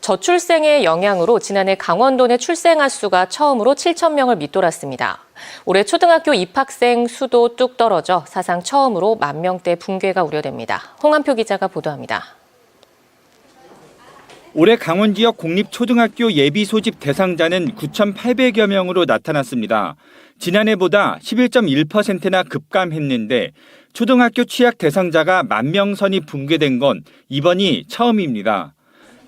저출생의 영향으로 지난해 강원도 내 출생아 수가 처음으로 7천 명을 밑돌았습니다. 올해 초등학교 입학생 수도 뚝 떨어져 사상 처음으로 10,000명대 붕괴가 우려됩니다. 홍한표 기자가 보도합니다. 올해 강원 지역 공립초등학교 예비 소집 대상자는 9,800여 명으로 나타났습니다. 지난해보다 11.1%나 급감했는데 초등학교 취약 대상자가 10,000명 선이 붕괴된 건 이번이 처음입니다.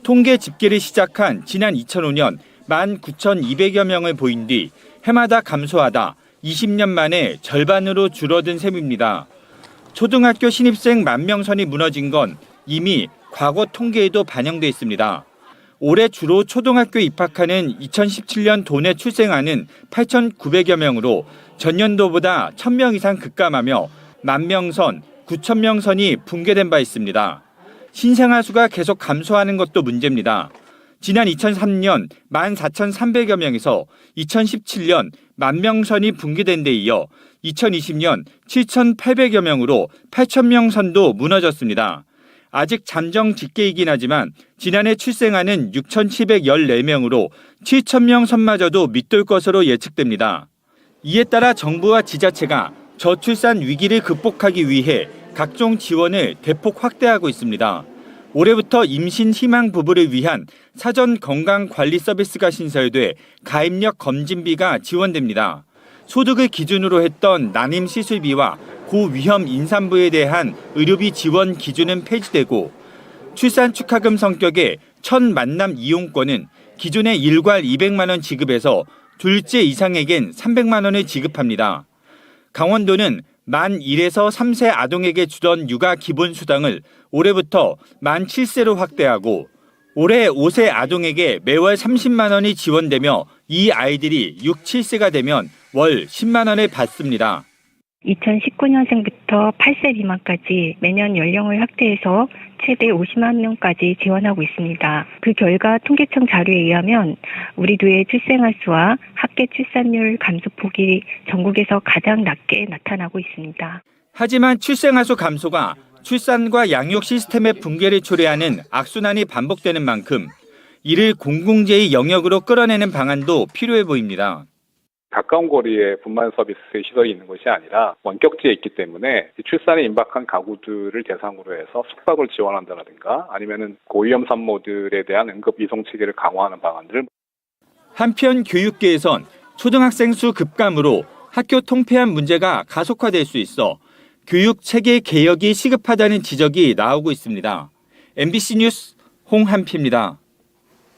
통계 집계를 시작한 지난 2005년 19,200여 명을 보인 뒤 해마다 감소하다 20년 만에 절반으로 줄어든 셈입니다. 초등학교 신입생 10,000명 선이 무너진 건 이미 과거 통계에도 반영돼 있습니다. 올해 주로 초등학교 입학하는 2017년 도내 출생아는 8,900여 명으로 전년도보다 1,000명 이상 급감하며 10,000명 선, 9,000명 선이 붕괴된 바 있습니다. 신생아 수가 계속 감소하는 것도 문제입니다. 지난 2003년 14,300여 명에서 2017년 10,000명 선이 붕괴된 데 이어 2020년 7,800여 명으로 8,000명 선도 무너졌습니다. 아직 잠정 집계이긴 하지만 지난해 출생아는 6,714명으로 7,000명 선마저도 밑돌 것으로 예측됩니다. 이에 따라 정부와 지자체가 저출산 위기를 극복하기 위해 각종 지원을 대폭 확대하고 있습니다. 올해부터 임신 희망 부부를 위한 사전 건강 관리 서비스가 신설돼 가입력 검진비가 지원됩니다. 소득을 기준으로 했던 난임 시술비와 고위험 임산부에 대한 의료비 지원 기준은 폐지되고 출산 축하금 성격의 첫 만남 이용권은 기존의 일괄 200만 원 지급에서 둘째 이상에겐 300만 원을 지급합니다. 강원도는 만 1에서 3세 아동에게 주던 육아 기본수당을 올해부터 만 7세로 확대하고 올해 5세 아동에게 매월 30만 원이 지원되며 이 아이들이 6, 7세가 되면 월 10만 원을 받습니다. 2019년생부터 8세 미만까지 매년 연령을 확대해서 최대 50만 명까지 지원하고 있습니다. 그 결과 통계청 자료에 의하면 우리 도의 출생아 수와 합계 출산율 감소폭이 전국에서 가장 낮게 나타나고 있습니다. 하지만 출생아 수 감소가 출산과 양육 시스템의 붕괴를 초래하는 악순환이 반복되는 만큼 이를 공공재의 영역으로 끌어내는 방안도 필요해 보입니다. 가까운 거리에 분만 서비스 시설이 있는 것이 아니라 원격지에 있기 때문에 출산에 임박한 가구들을 대상으로 해서 숙박을 지원한다든가 아니면은 고위험 산모들에 대한 응급 이송 체계를 강화하는 방안들. 한편 교육계에선 초등학생 수 급감으로 학교 통폐합 문제가 가속화될 수 있어 교육 체계 개혁이 시급하다는 지적이 나오고 있습니다. MBC 뉴스 홍한표입니다.